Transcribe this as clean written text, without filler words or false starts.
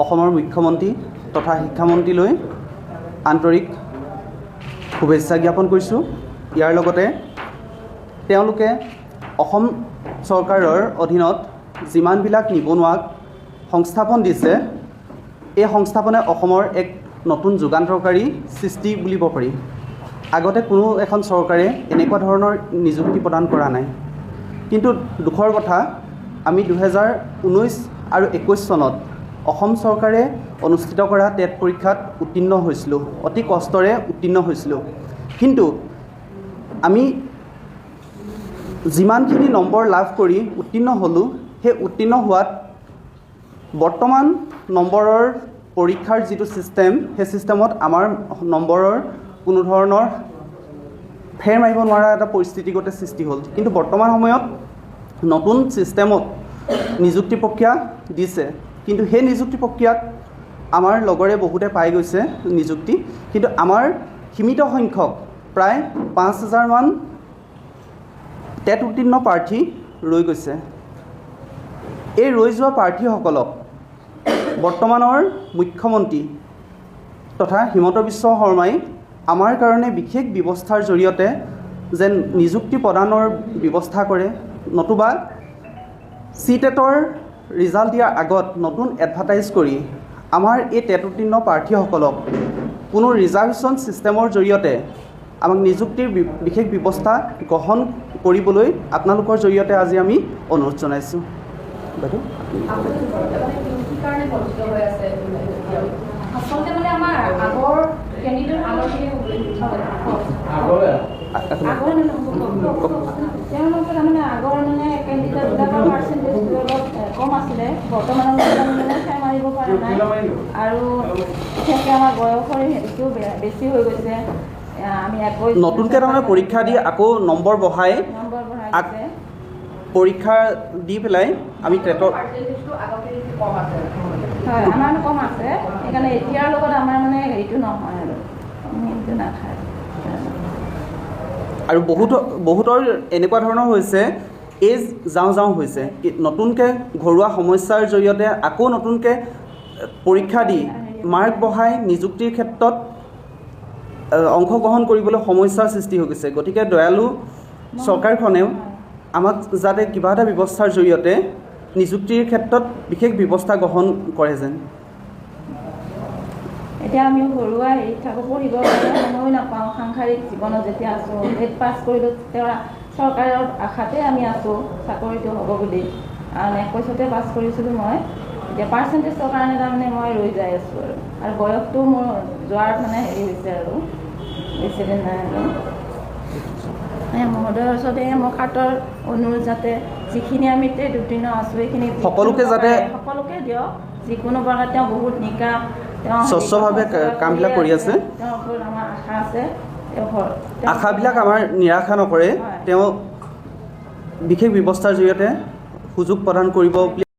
অসমৰ মুখ্যমন্ত্ৰী তথা শিক্ষামন্ত্ৰীলৈ আন্তৰিক শুভেচ্ছা জ্ঞাপন কৰিছোঁ। ইয়াৰ লগতে তেওঁলোকে অসম চৰকাৰৰ অধীনত যিমানবিলাক নিবনুৱাক সংস্থাপন দিছে, এই সংস্থাপনে অসমৰ এক নতুন যুগান্তকাৰী সৃষ্টি বুলিব পাৰি। আগতে কোনো এখন চৰকাৰে এনেকুৱা ধৰণৰ নিযুক্তি প্ৰদান কৰা নাই। কিন্তু দুখৰ কথা, আমি 2019 আৰু 21 চনত অসম চৰকাৰে অনুষ্ঠিত কৰা টেট পৰীক্ষাত উত্তীৰ্ণ হৈছিলোঁ, অতি কষ্টৰে উত্তীৰ্ণ হৈছিলোঁ। কিন্তু আমি যিমানখিনি নম্বৰ লাভ কৰি উত্তীৰ্ণ হ'লোঁ, সেই উত্তীৰ্ণ হোৱাত বৰ্তমান নম্বৰৰ পৰীক্ষাৰ যিটো ছিষ্টেম, সেই ছিষ্টেমত আমাৰ নম্বৰৰ কোনো ধৰণৰ ফেৰ মাৰিব নোৱাৰা এটা পৰিস্থিতিগত সৃষ্টি হ'ল। কিন্তু বৰ্তমান সময়ত নতুন ছিষ্টেমত নিযুক্তি প্ৰক্ৰিয়া দিছে, কিন্তু সেই নিযুক্তি প্ৰক্ৰিয়াত আমাৰ লগৰে বহুতে পাই গৈছে নিযুক্তি, কিন্তু আমাৰ সীমিত সংখ্যক প্ৰায় 5,000মান টেট উত্তীৰ্ণ প্ৰাৰ্থী ৰৈ গৈছে। এই ৰৈ যোৱা প্ৰাৰ্থীসকলক বৰ্তমানৰ মুখ্যমন্ত্ৰী তথা হিমন্ত বিশ্ব শৰ্মাই আমাৰ কাৰণে বিশেষ ব্যৱস্থাৰ জৰিয়তে যেন নিযুক্তি প্ৰদানৰ ব্যৱস্থা কৰে, নতুবা CTETৰ ৰিজাল্ট দিয়াৰ আগত নতুন এডভাৰটাইজ কৰি আমাৰ এই টেট উত্তীৰ্ণ প্ৰাৰ্থীসকলক কোনো ৰিজাৰ্ভেশ্যন ছিষ্টেমৰ জৰিয়তে আমাক নিযুক্তিৰ বিশেষ ব্যৱস্থা গ্ৰহণ কৰিবলৈ আপোনালোকৰ জৰিয়তে আজি আমি অনুৰোধ জনাইছোঁ। বাইদেউ, কম আছিলে, বৰ্তমানৰ মাৰিব পৰা নাই আৰু বিশেষকৈ আমাৰ বয়সৰ হেৰিটোও বেছি হৈ গৈছে। আমি নতুনকৈ তাৰমানে পৰীক্ষা দি আকৌ নম্বৰ বঢ়াই পৰীক্ষা দি পেলাই আমি টেটৰ হয়, আমাৰ কম আছে, সেইকাৰণে এতিয়াৰ লগত আমাৰ মানে হেৰিটো নহয় আৰু সেইটো নাখায়। আৰু বহুতৰ এনেকুৱা ধৰণৰ হৈছে, এজ যাওঁ হৈছে, নতুনকৈ ঘৰুৱা সমস্যাৰ জৰিয়তে আকৌ নতুনকৈ পৰীক্ষা দি মাৰ্ক বঢ়াই নিযুক্তিৰ ক্ষেত্ৰত অংশগ্ৰহণ কৰিবলৈ সমস্যাৰ সৃষ্টি হৈ গৈছে। গতিকে দয়ালু চৰকাৰখনেও আমাক যাতে কিবা এটা ব্যৱস্থাৰ জৰিয়তে নিযুক্তিৰ ক্ষেত্ৰত বিশেষ ব্যৱস্থা গ্ৰহণ কৰে যেন। এতিয়া আমি ঘৰুৱা হেৰিত থাকোঁ, পঢ়িব সময়ো নাপাওঁ। সাংসাৰিক জীৱনত যেতিয়া আছোঁ, টেট পাছ কৰিলোঁ, তেওঁ চৰকাৰৰ আশাতে আমি আছোঁ চাকৰিটো হ'ব বুলি। আৰু 21তে পাছ কৰিছিলোঁ মই। এতিয়া পাৰ্চেণ্টেজৰ কাৰণে তাৰমানে মই ৰৈ যাই আছোঁ আৰু বয়সটো মোৰ যোৱাৰ মানে হেৰি হৈছে আৰু বেছিদিন নাই আৰু। মহোদয়ৰ ওচৰতে মোৰ কাটৰ অনুৰোধ, যাতে যিখিনি আমি টেট উত্তীৰ্ণ আছোঁ সেইখিনি সকলোকে দিয়ক। যিকোনো প্ৰকাৰে তেওঁ বহুত নিকা, তেওঁ স্বচ্ছভাৱে কামবিলাক কৰি আছে। তেওঁৰ ওপৰত আমাৰ আশা আছে, আশাবিলাক আমাৰ নিৰাশা নকৰে। তেওঁ বিশেষ ব্যৱস্থাৰ জৰিয়তে সুযোগ প্ৰদান কৰিব।